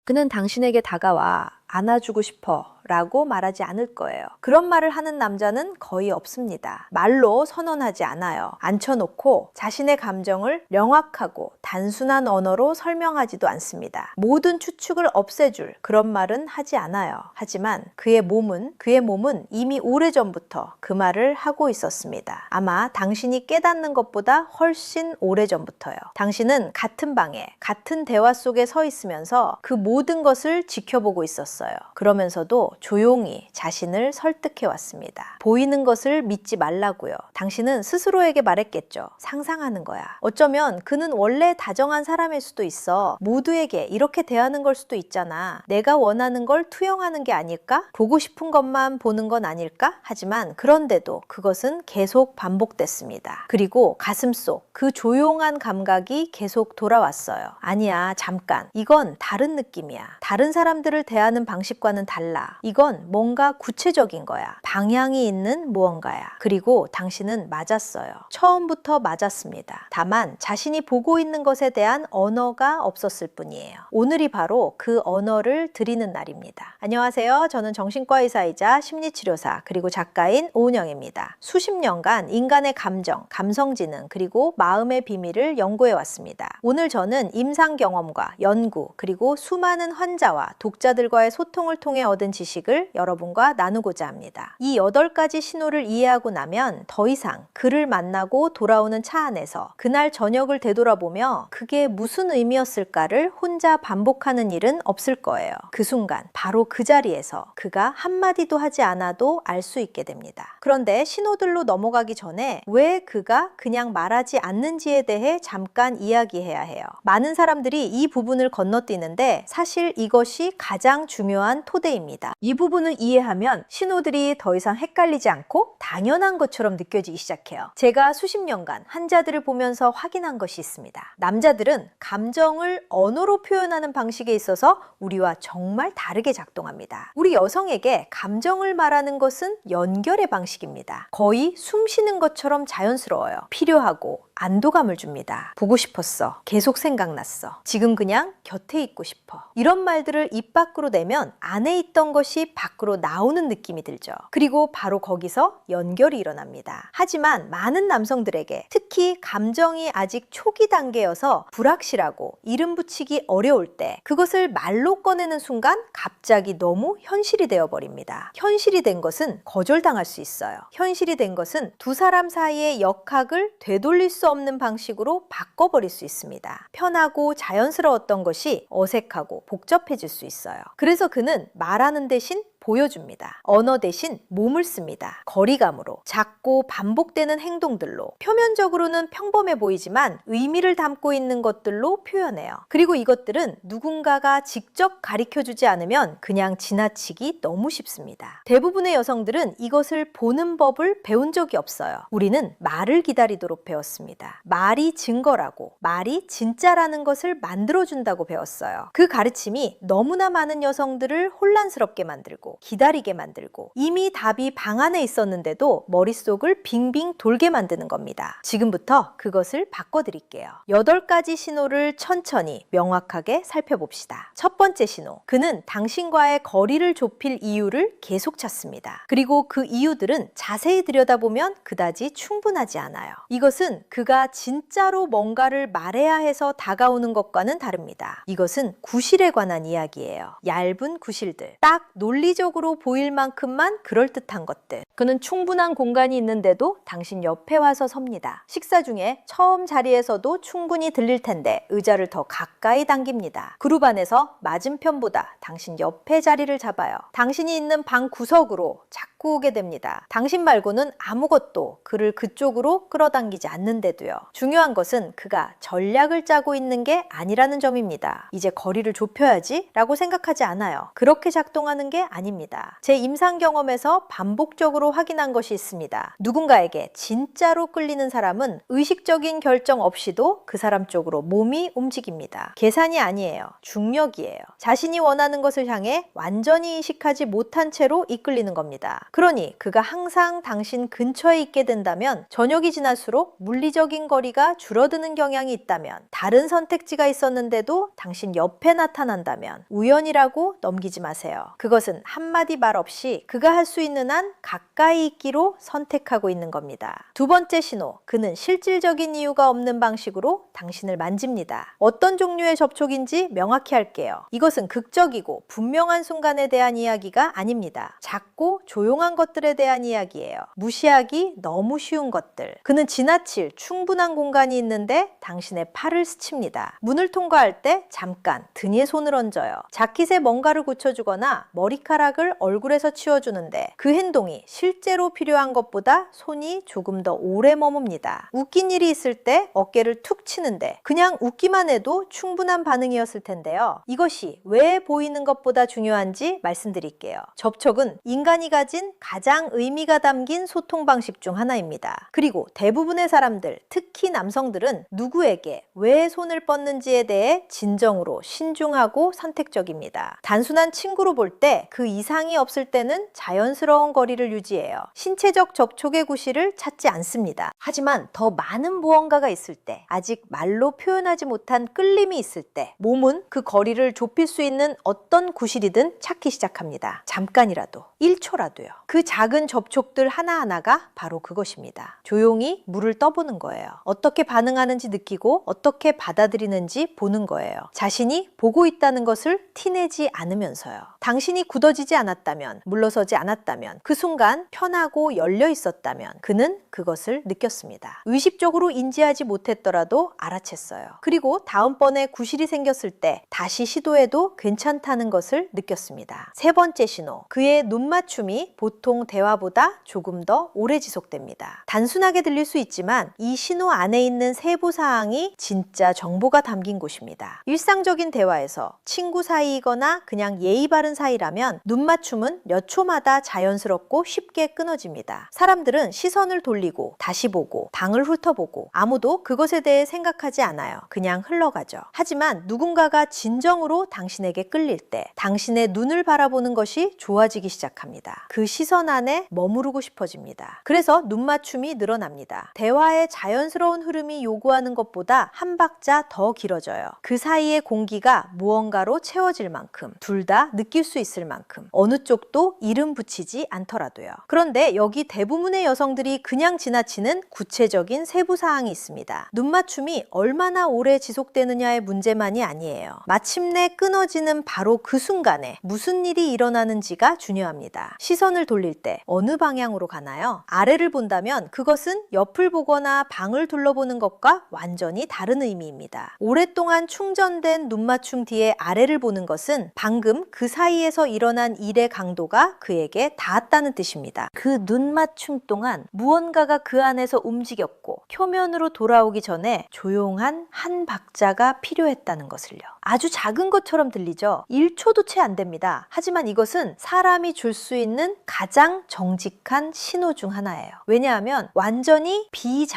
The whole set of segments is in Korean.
그는 당신에게 다가와 안아주고 싶어 라고 말하지 않을 거예요. 그런 말을 하는 남자는 거의 없습니다. 말로 선언하지 않아요. 앉혀놓고 자신의 감정을 명확하고 단순한 언어로 설명하지도 않습니다. 모든 추측을 없애줄 그런 말은 하지 않아요. 하지만 그의 몸은 이미 오래전부터 그 말을 하고 있었습니다. 아마 당신이 깨닫는 것보다 훨씬 오래전부터요. 당신은 같은 방에 같은 대화 속에 서 있으면서 그 모든 것을 지켜보고 있었어요. 그러면서도 조용히 자신을 설득해 왔습니다. 보이는 것을 믿지 말라고요. 당신은 스스로에게 말했겠죠. 상상하는 거야. 어쩌면 그는 원래 다정한 사람일 수도 있어. 모두에게 이렇게 대하는 걸 수도 있잖아. 내가 원하는 걸 투영하는 게 아닐까? 보고 싶은 것만 보는 건 아닐까? 하지만 그런데도 그것은 계속 반복됐습니다. 그리고 가슴속 그 조용한 감각이 계속 돌아왔어요. 아니야, 잠깐. 이건 다른 느낌이야. 다른 사람들을 대하는 방식과는 달라. 이건 뭔가 구체적인 거야. 방향이 있는 무언가야. 그리고 당신은 맞았어요. 처음부터 맞았습니다. 다만 자신이 보고 있는 것에 대한 언어가 없었을 뿐이에요. 오늘이 바로 그 언어를 드리는 날입니다. 안녕하세요. 저는 정신과 의사이자 심리치료사 그리고 작가인 오은영입니다. 수십 년간 인간의 감정, 감성지능 그리고 마음의 비밀을 연구해 왔습니다. 오늘 저는 임상 경험과 연구 그리고 수많은 환자와 독자들과의 소통을 통해 얻은 지식을 여러분과 나누고자 합니다. 이 8가지 신호를 이해하고 나면 더 이상 그를 만나고 돌아오는 차 안에서 그날 저녁을 되돌아보며 그게 무슨 의미였을까를 혼자 반복하는 일은 없을 거예요. 그 순간 바로 그 자리에서 그가 한마디도 하지 않아도 알 수 있게 됩니다. 그런데 신호들로 넘어가기 전에 왜 그가 그냥 말하지 않는지에 대해 잠깐 이야기해야 해요. 많은 사람들이 이 부분을 건너뛰는데 사실 이것이 가장 중요한 토대입니다. 이 부분을 이해하면 신호들이 더 이상 헷갈리지 않고 당연한 것처럼 느껴지기 시작해요. 제가 수십 년간 환자들을 보면서 확인한 것이 있습니다. 남자들은 감정을 언어로 표현하는 방식에 있어서 우리와 정말 다르게 작동합니다. 우리 여성에게 감정을 말하는 것은 연결의 방식입니다. 거의 숨 쉬는 것처럼 자연스러워요. 필요하고 안도감을 줍니다. 보고 싶었어. 계속 생각났어. 지금 그냥 곁에 있고 싶어. 이런 말들을 입 밖으로 내면 안에 있던 것이 밖으로 나오는 느낌이 들죠. 그리고 바로 거기서 연결이 일어납니다. 하지만 많은 남성들에게 특히 감정이 아직 초기 단계여서 불확실하고 이름 붙이기 어려울 때 그것을 말로 꺼내는 순간 갑자기 너무 현실이 되어버립니다. 현실이 된 것은 거절당할 수 있어요. 현실이 된 것은 두 사람 사이의 역학을 되돌릴 수 없는 방식으로 바꿔버릴 수 있습니다. 편하고 자연스러웠던 것이 어색하고 복잡해질 수 있어요. 그래서 그는 말하는 대신 보여줍니다. 언어 대신 몸을 씁니다. 거리감으로, 작고 반복되는 행동들로, 표면적으로는 평범해 보이지만 의미를 담고 있는 것들로 표현해요. 그리고 이것들은 누군가가 직접 가르쳐주지 않으면 그냥 지나치기 너무 쉽습니다. 대부분의 여성들은 이것을 보는 법을 배운 적이 없어요. 우리는 말을 기다리도록 배웠습니다. 말이 증거라고, 말이 진짜라는 것을 만들어준다고 배웠어요. 그 가르침이 너무나 많은 여성들을 혼란스럽게 만들고 기다리게 만들고 이미 답이 방 안에 있었는데도 머릿속을 빙빙 돌게 만드는 겁니다. 지금부터 그것을 바꿔드릴게요. 8가지 신호를 천천히 명확하게 살펴봅시다. 첫 번째 신호. 그는 당신과의 거리를 좁힐 이유를 계속 찾습니다. 그리고 그 이유들은 자세히 들여다보면 그다지 충분하지 않아요. 이것은 그가 진짜로 뭔가를 말해야 해서 다가오는 것과는 다릅니다. 이것은 구실에 관한 이야기예요. 얇은 구실들. 딱 논리적으로 보일 만큼만 그럴듯한 것들. 그는 충분한 공간이 있는데도 당신 옆에 와서 섭니다. 식사 중에 처음 자리에서도 충분히 들릴 텐데 의자를 더 가까이 당깁니다. 그룹 안에서 맞은편보다 당신 옆에 자리를 잡아요. 당신이 있는 방 구석으로 자꾸 오게 됩니다. 당신 말고는 아무것도 그를 그쪽으로 끌어당기지 않는데도요. 중요한 것은 그가 전략을 짜고 있는 게 아니라는 점입니다. 이제 거리를 좁혀야지 라고 생각하지 않아요. 그렇게 작동하는 게 아닙니다. 아닙니다. 제 임상 경험에서 반복적으로 확인한 것이 있습니다. 누군가에게 진짜로 끌리는 사람은 의식적인 결정 없이도 그 사람 쪽으로 몸이 움직입니다. 계산이 아니에요. 중력이에요. 자신이 원하는 것을 향해 완전히 인식하지 못한 채로 이끌리는 겁니다. 그러니 그가 항상 당신 근처에 있게 된다면 저녁이 지날수록 물리적인 거리가 줄어드는 경향이 있다면, 다른 선택지가 있었는데도 당신 옆에 나타난다면 우연이라고 넘기지 마세요. 그것은 한마디 말 없이 그가 할 수 있는 한 가까이 있기로 선택하고 있는 겁니다. 두 번째 신호, 그는 실질적인 이유가 없는 방식으로 당신을 만집니다. 어떤 종류의 접촉인지 명확히 할게요. 이것은 극적이고 분명한 순간에 대한 이야기가 아닙니다. 작고 조용한 것들에 대한 이야기예요. 무시하기 너무 쉬운 것들. 그는 지나칠 충분한 공간이 있는데 당신의 팔을 스칩니다. 문을 통과할 때 잠깐 등에 손을 얹어요. 자켓에 뭔가를 붙여주거나 머리카락을 얼굴에서 치워주는데 그 행동이 실제로 필요한 것보다 손이 조금 더 오래 머뭅니다. 웃긴 일이 있을 때 어깨를 툭 치는데 그냥 웃기만 해도 충분한 반응이었을 텐데요. 이것이 왜 보이는 것보다 중요한지 말씀드릴게요. 접촉은 인간이 가진 가장 의미가 담긴 소통 방식 중 하나입니다. 그리고 대부분의 사람들, 특히 남성들은 누구에게 왜 손을 뻗는지에 대해 진정으로 신중하고 선택적입니다. 단순한 친구로 볼 때 그 이상이 없을 때는 자연스러운 거리를 유지해요. 신체적 접촉의 구실을 찾지 않습니다. 하지만 더 많은 무언가가 있을 때, 아직 말로 표현하지 못한 끌림이 있을 때, 몸은 그 거리를 좁힐 수 있는 어떤 구실이든 찾기 시작합니다. 잠깐이라도, 1초라도요. 그 작은 접촉들 하나하나가 바로 그것입니다. 조용히 물을 떠보는 거예요. 어떻게 반응하는지 느끼고 어떻게 받아들이는지 보는 거예요. 자신이 보고 있다는 것을 티내지 않으면서요. 당신이 굳어지지 않았다면, 물러서지 않았다면, 그 순간 편하고 열려 있었다면 그는 그것을 느꼈습니다. 의식적으로 인지하지 못했더라도 알아챘어요. 그리고 다음번에 구실이 생겼을 때 다시 시도해도 괜찮다는 것을 느꼈습니다. 세 번째 신호, 그의 눈맞춤이 보통 대화보다 조금 더 오래 지속됩니다. 단순하게 들릴 수 있지만 이 신호 안에 있는 세부 사항이 진짜 정보가 담긴 곳입니다. 일상적인 대화에서 친구 사이이거나 그냥 예의 바른 사이라면 눈맞춤은 몇 초마다 자연스럽고 쉽게 끊어집니다. 사람들은 시선을 돌리고 다시 보고 방을 훑어보고 아무도 그것에 대해 생각하지 않아요. 그냥 흘러가죠. 하지만 누군가가 진정으로 당신에게 끌릴 때 당신의 눈을 바라보는 것이 좋아지기 시작합니다. 그 시선 안에 머무르고 싶어집니다. 그래서 눈맞춤이 늘어납니다. 대화의 자연스러운 흐름이 요구하는 것보다 한 박자 더 길어져요. 그 사이의 공기가 무언가로 채워질 만큼, 둘 다 느낄 수 있을 만큼, 어느 쪽도 이름 붙이지 않더라도요. 그런데 여기 대부분의 여성들이 그냥 지나치는 구체적인 세부 사항이 있습니다. 눈맞춤이 얼마나 오래 지속되느냐의 문제만이 아니에요. 마침내 끊어지는 바로 그 순간에 무슨 일이 일어나는지가 중요합니다. 시선을 돌릴 때 어느 방향으로 가나요? 아래를 본다면 그것은 옆을 보거나 방을 둘러보는 것과 완전히 다른 의미입니다. 오랫동안 충전된 눈맞춤 뒤에 아래를 보는 것은 방금 그 사이에서 일어난 일의 강도가 그에게 닿았다는 뜻입니다. 그 눈맞춤 동안 무언가가 그 안에서 움직였고 표면으로 돌아오기 전에 조용한 한 박자가 필요했다는 것을요. 아주 작은 것처럼 들리죠? 1초도 채 안 됩니다. 하지만 이것은 사람이 줄 수 있는 가장 정직한 신호 중 하나예요. 왜냐하면 완전히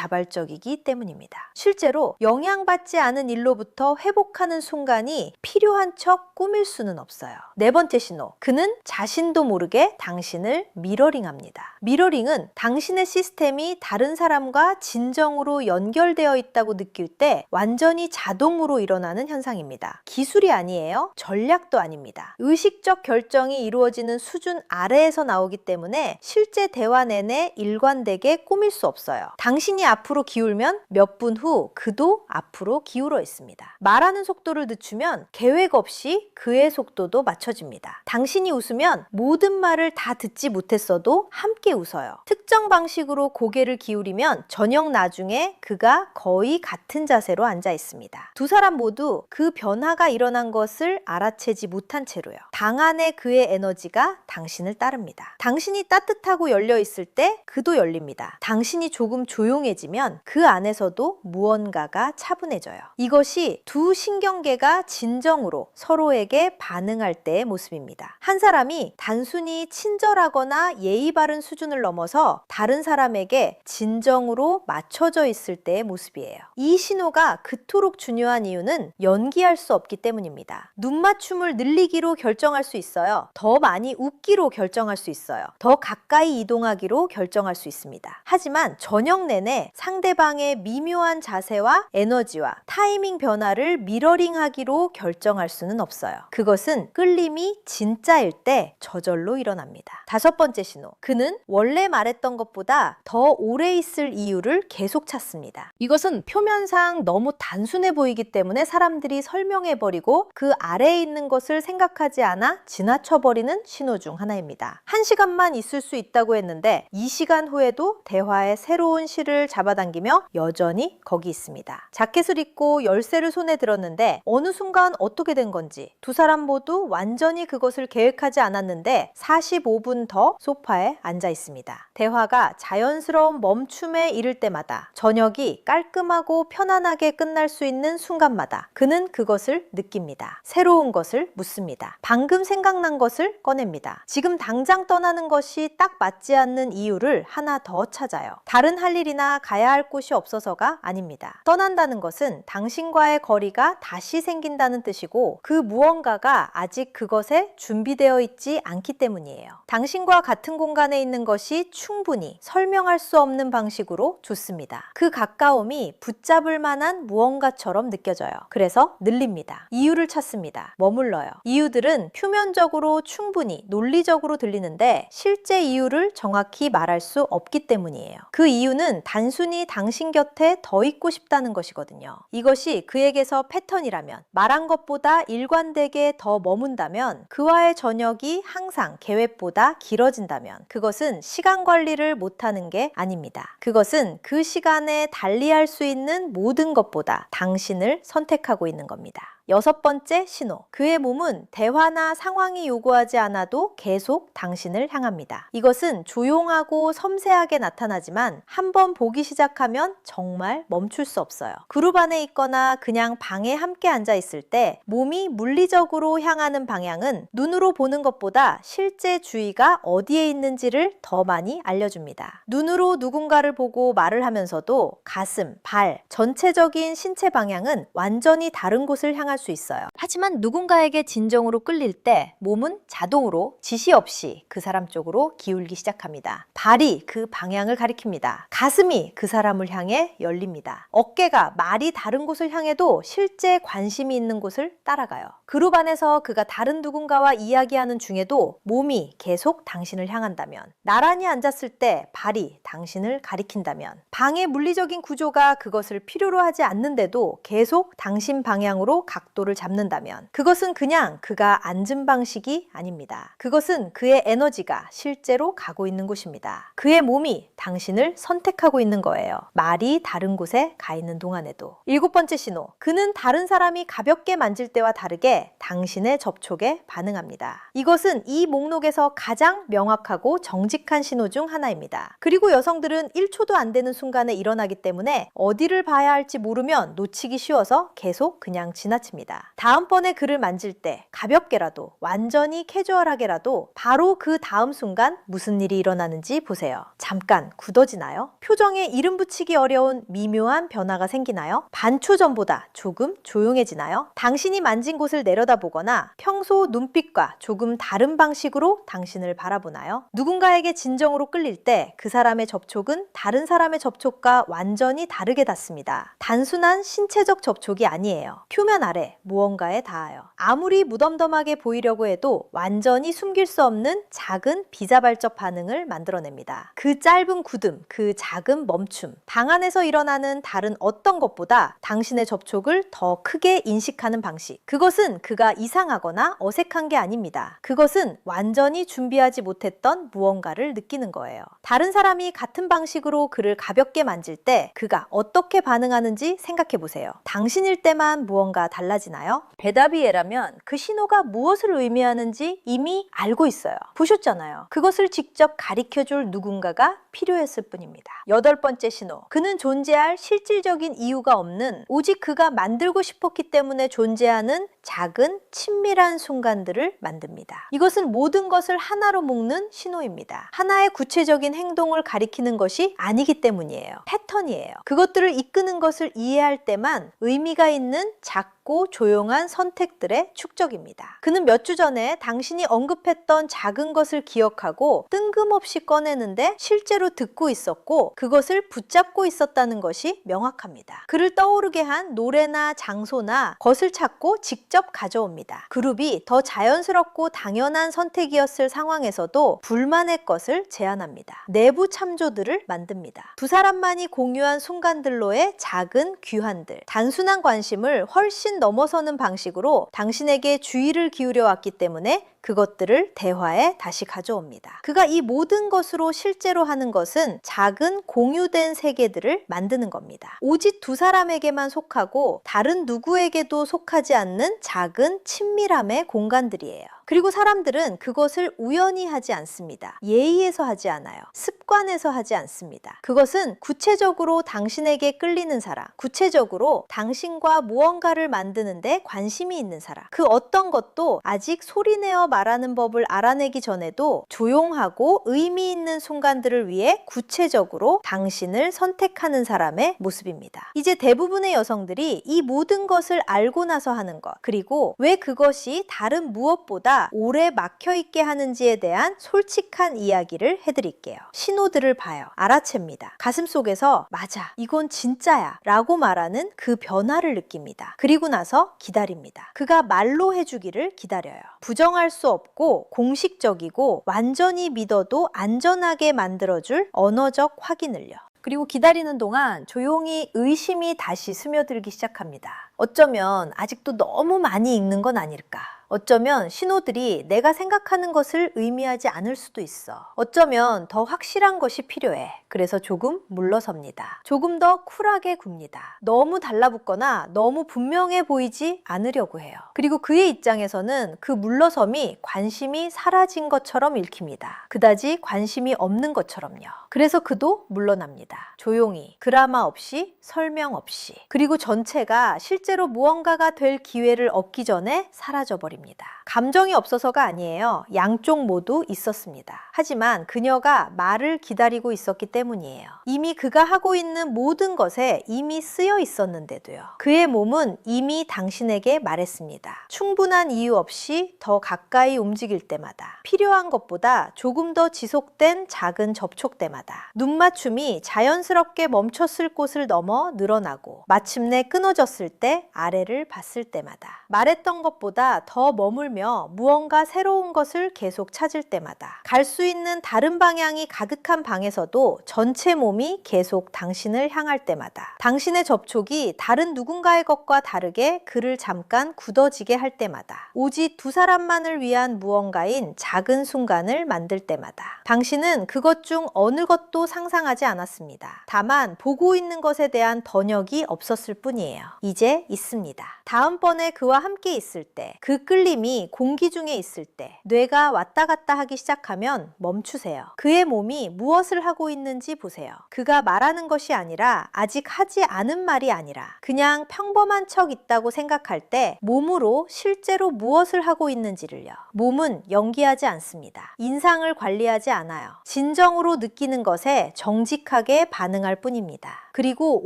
비자발적이기 때문입니다. 실제로 영향받지 않은 일로부터 회복하는 순간이 필요한 척 꾸밀 수는 없어요. 네 번째 신호, 그는 자신도 모르게 당신을 미러링합니다. 미러링은 당신의 시스템이 다른 사람과 진정으로 연결되어 있다고 느낄 때 완전히 자동으로 일어나는 현상입니다. 기술이 아니에요. 전략도 아닙니다. 의식적 결정이 이루어지는 수준 아래에서 나오기 때문에 실제 대화 내내 일관되게 꾸밀 수 없어요. 당신이 앞으로 기울면 몇 분 후 그도 앞으로 기울어 있습니다. 말하는 속도를 늦추면 계획 없이 그의 속도도 맞춰집니다. 당신이 웃으면 모든 말을 다 듣지 못했어도 함께 웃어요. 특정 방식으로 고개를 기울이면 저녁 나중에 그가 거의 같은 자세로 앉아 있습니다. 두 사람 모두 그 변화가 일어난 것을 알아채지 못한 채로요. 당 안에 그의 에너지가 당신을 따릅니다. 당신이 따뜻하고 열려 있을 때 그도 열립니다. 당신이 조금 조용해지면 그 안에서도 무언가가 차분해져요. 이것이 두 신경계가 진정으로 서로에게 반응할 때의 모습입니다. 한 사람이 단순히 친절하거나 예의 바른 수준을 넘어서 다른 사람에게 진정으로 맞춰져 있을 때의 모습이에요. 이 신호가 그토록 중요한 이유는 연기할 수 없기 때문입니다. 눈맞춤을 늘리기로 결정할 수 있어요. 더 많이 웃기로 결정할 수 있어요. 더 가까이 이동하기로 결정할 수 있습니다. 하지만 저녁 내내 상대방의 미묘한 자세와 에너지와 타이밍 변화를 미러링하기로 결정할 수는 없어요. 그것은 끌림이 진짜일 때 저절로 일어납니다. 5번째 신호. 그는 원래 말했던 것보다 더 오래 있을 이유를 계속 찾습니다. 이것은 표면상 너무 단순해 보이기 때문에 사람들이 설명해버리고 그 아래에 있는 것을 생각하지 않아 지나쳐버리는 신호 중 하나입니다. 1시간만 있을 수 있다고 했는데 2시간 후에도 대화의 새로운 실을 잡아당기며 여전히 거기 있습니다. 자켓을 입고 열쇠를 손에 들었는데 어느 순간 어떻게 된 건지 두 사람 모두 완전히 그것을 계획하지 않았는데 45분 더 소파에 앉아 있습니다. 대화가 자연스러운 멈춤에 이를 때마다, 저녁이 깔끔하고 편안하게 끝날 수 있는 순간마다 그는 그것을 느낍니다. 새로운 것을 묻습니다. 방금 생각난 것을 꺼냅니다. 지금 당장 떠나는 것이 딱 맞지 않는 이유를 하나 더 찾아요. 다른 할 일이나 가야 할 곳이 없어서가 아닙니다. 떠난다는 것은 당신과의 거리가 다시 생긴다는 뜻이고 그 무언가가 아직 그것에 준비되어 있지 않기 때문이에요. 당신과 같은 공간에 있는 것이 충분히 설명할 수 없는 방식으로 좋습니다. 그 가까움이 붙잡을 만한 무언가처럼 느껴져요. 그래서 늘립니다. 이유를 찾습니다. 머물러요. 이유들은 표면적으로 충분히 논리적으로 들리는데 실제 이유를 정확히 말할 수 없기 때문이에요. 그 이유는 단순히 당신 곁에 더 있고 싶다는 것이거든요. 이것이 그에게서 패턴이라면, 말한 것보다 일관되게 더 머문다면, 그와의 저녁이 항상 계획보다 길어진다면 그것은 시간 관리를 못하는 게 아닙니다. 그것은 그 시간에 달리할 수 있는 모든 것보다 당신을 선택하고 있는 겁니다. 6번째 신호. 그의 몸은 대화나 상황이 요구하지 않아도 계속 당신을 향합니다. 이것은 조용하고 섬세하게 나타나지만 한번 보기 시작하면 정말 멈출 수 없어요. 그룹 안에 있거나 그냥 방에 함께 앉아 있을 때 몸이 물리적으로 향하는 방향은 눈으로 보는 것보다 실제 주의가 어디에 있는지를 더 많이 알려줍니다. 눈으로 누군가를 보고 말을 하면서도 가슴, 발, 전체적인 신체 방향은 완전히 다른 곳을 향할 수 있어요. 하지만 누군가에게 진정으로 끌릴 때 몸은 자동으로 지시 없이 그 사람 쪽으로 기울기 시작합니다. 발이 그 방향을 가리킵니다. 가슴이 그 사람을 향해 열립니다. 어깨가 말이 다른 곳을 향해도 실제 관심이 있는 곳을 따라가요. 그룹 안에서 그가 다른 누군가와 이야기하는 중에도 몸이 계속 당신을 향한다면, 나란히 앉았을 때 발이 당신을 가리킨다면, 방의 물리적인 구조가 그것을 필요로 하지 않는데도 계속 당신 방향으로 각도를 잡는다면 그것은 그냥 그가 앉은 방식이 아닙니다. 그것은 그의 에너지가 실제로 가고 있는 곳입니다. 그의 몸이 당신을 선택하고 있는 거예요. 말이 다른 곳에 가 있는 동안에도. 7번째 신호. 그는 다른 사람이 가볍게 만질 때와 다르게 당신의 접촉에 반응합니다. 이것은 이 목록에서 가장 명확하고 정직한 신호 중 하나입니다. 그리고 여성들은 1초도 안 되는 순간에 일어나기 때문에 어디를 봐야 할지 모르면 놓치기 쉬워서 계속 그냥 지나칩니다. 다음번에 그를 만질 때 가볍게라도, 완전히 캐주얼하게라도 바로 그 다음 순간 무슨 일이 일어나는지 보세요. 잠깐 굳어지나요? 표정에 이름 붙이기 어려운 미묘한 변화가 생기나요? 반초 전보다 조금 조용해지나요? 당신이 만진 곳을 내려다보거나 평소 눈빛과 조금 다른 방식으로 당신을 바라보나요? 누군가에게 진정으로 끌릴 때 그 사람의 접촉은 다른 사람의 접촉과 완전히 다르게 닿습니다. 단순한 신체적 접촉이 아니에요. 표면 아래 무언가에 닿아요. 아무리 무덤덤하게 보이려고 해도 완전히 숨길 수 없는 작은 비자발적 반응을 만들어냅니다. 그 짧은 굳음, 그 작은 멈춤, 방 안에서 일어나는 다른 어떤 것보다 당신의 접촉을 더 크게 인식하는 방식. 그것은 그가 이상하거나 어색한 게 아닙니다. 그것은 완전히 준비하지 못했던 무언가를 느끼는 거예요. 다른 사람이 같은 방식으로 그를 가볍게 만질 때 그가 어떻게 반응하는지 생각해 보세요. 당신일 때만 무언가 달라지나요? 대답이 예라면 그 신호가 무엇을 의미하는지 이미 알고 있어요. 보셨잖아요. 그것을 직접 가르쳐줄 누군가가 필요했을 뿐입니다. 8번째 신호. 그는 존재할 실질적인 이유가 없는, 오직 그가 만들고 싶었기 때문에 존재하는 작은 친밀한 순간들을 만듭니다. 이것은 모든 것을 하나로 묶는 신호입니다. 하나의 구체적인 행동을 가리키는 것이 아니기 때문이에요. 패턴이에요. 그것들을 이끄는 것을 이해할 때만 의미가 있는 작고 조용한 선택들의 축적입니다. 그는 몇 주 전에 당신이 언급했던 작은 것을 기억하고 뜬금없이 꺼내는데 실제로 듣고 있었고 그것을 붙잡고 있었다는 것이 명확합니다. 그를 떠오르게 한 노래나 장소나 것을 찾고 직접 가져옵니다. 그룹이 더 자연스럽고 당연한 선택이었을 상황에서도 불만의 것을 제안합니다. 내부 참조들을 만듭니다. 두 사람만이 공유한 순간들로의 작은 귀환들, 단순한 관심을 훨씬 넘어서는 방식으로 당신에게 주의를 기울여 왔기 때문에 그것들을 대화에 다시 가져옵니다. 그가 이 모든 것으로 실제로 하는 것은 작은 공유된 세계들을 만드는 겁니다. 오직 두 사람에게만 속하고 다른 누구에게도 속하지 않는 작은 친밀함의 공간들이에요. 그리고 사람들은 그것을 우연히 하지 않습니다. 예의에서 하지 않아요. 습관에서 하지 않습니다. 그것은 구체적으로 당신에게 끌리는 사람, 구체적으로 당신과 무언가를 만드는데 관심이 있는 사람, 그 어떤 것도 아직 소리내어 말하는 법을 알아내기 전에도 조용하고 의미 있는 순간들을 위해 구체적으로 당신을 선택하는 사람의 모습입니다. 이제 대부분의 여성들이 이 모든 것을 알고 나서 하는 것, 그리고 왜 그것이 다른 무엇보다 오래 막혀있게 하는지에 대한 솔직한 이야기를 해드릴게요. 신호들을 봐요. 알아챕니다. 가슴속에서 맞아, 이건 진짜야 라고 말하는 그 변화를 느낍니다. 그리고 나서 기다립니다. 그가 말로 해주기를 기다려요. 부정할 수 없고 공식적이고 완전히 믿어도 안전하게 만들어줄 언어적 확인을요. 그리고 기다리는 동안 조용히 의심이 다시 스며들기 시작합니다. 어쩌면 아직도 너무 많이 읽는 건 아닐까? 어쩌면 신호들이 내가 생각하는 것을 의미하지 않을 수도 있어. 어쩌면 더 확실한 것이 필요해. 그래서 조금 물러섭니다. 조금 더 쿨하게 굽니다. 너무 달라붙거나 너무 분명해 보이지 않으려고 해요. 그리고 그의 입장에서는 그 물러섬이 관심이 사라진 것처럼 읽힙니다. 그다지 관심이 없는 것처럼요. 그래서 그도 물러납니다. 조용히, 드라마 없이, 설명 없이. 그리고 전체가 실제로 무언가가 될 기회를 얻기 전에 사라져버립니다. 감정이 없어서가 아니에요. 양쪽 모두 있었습니다. 하지만 그녀가 말을 기다리고 있었기 때문이에요. 이미 그가 하고 있는 모든 것에 이미 쓰여 있었는데도요. 그의 몸은 이미 당신에게 말했습니다. 충분한 이유 없이 더 가까이 움직일 때마다, 필요한 것보다 조금 더 지속된 작은 접촉 때마다, 눈맞춤이 자연스럽게 멈췄을 곳을 넘어 늘어나고 마침내 끊어졌을 때 아래를 봤을 때마다, 말했던 것보다 더 머물며 무언가 새로운 것을 계속 찾을 때마다, 갈 수 있는 다른 방향이 가득한 방에서도 전체 몸이 계속 당신을 향할 때마다, 당신의 접촉이 다른 누군가의 것과 다르게 그를 잠깐 굳어지게 할 때마다, 오직 두 사람만을 위한 무언가인 작은 순간을 만들 때마다, 당신은 그것 중 어느 것도 상상하지 않았습니다. 다만 보고 있는 것에 대한 번역이 없었을 뿐이에요. 이제 있습니다. 다음번에 그와 함께 있을 때, 그 끌림이 공기 중에 있을 때, 뇌가 왔다 갔다 하기 시작하면 멈추세요. 그의 몸이 무엇을 하고 있는지 보세요. 그가 말하는 것이 아니라, 아직 하지 않은 말이 아니라 그냥 평범한 척 있다고 생각할 때 몸으로 실제로 무엇을 하고 있는지를요. 몸은 연기하지 않습니다. 인상을 관리하지 않아요. 진정으로 느끼는 것에 정직하게 반응할 뿐입니다. 그리고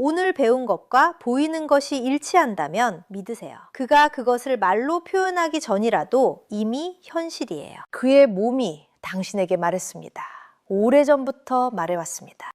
오늘 배운 것과 보이는 것이 일치한다면 믿으세요. 그가 그것을 말로 표현하기 전이라도 이미 현실이에요. 그의 몸이 당신에게 말했습니다. 오래전부터 말해왔습니다.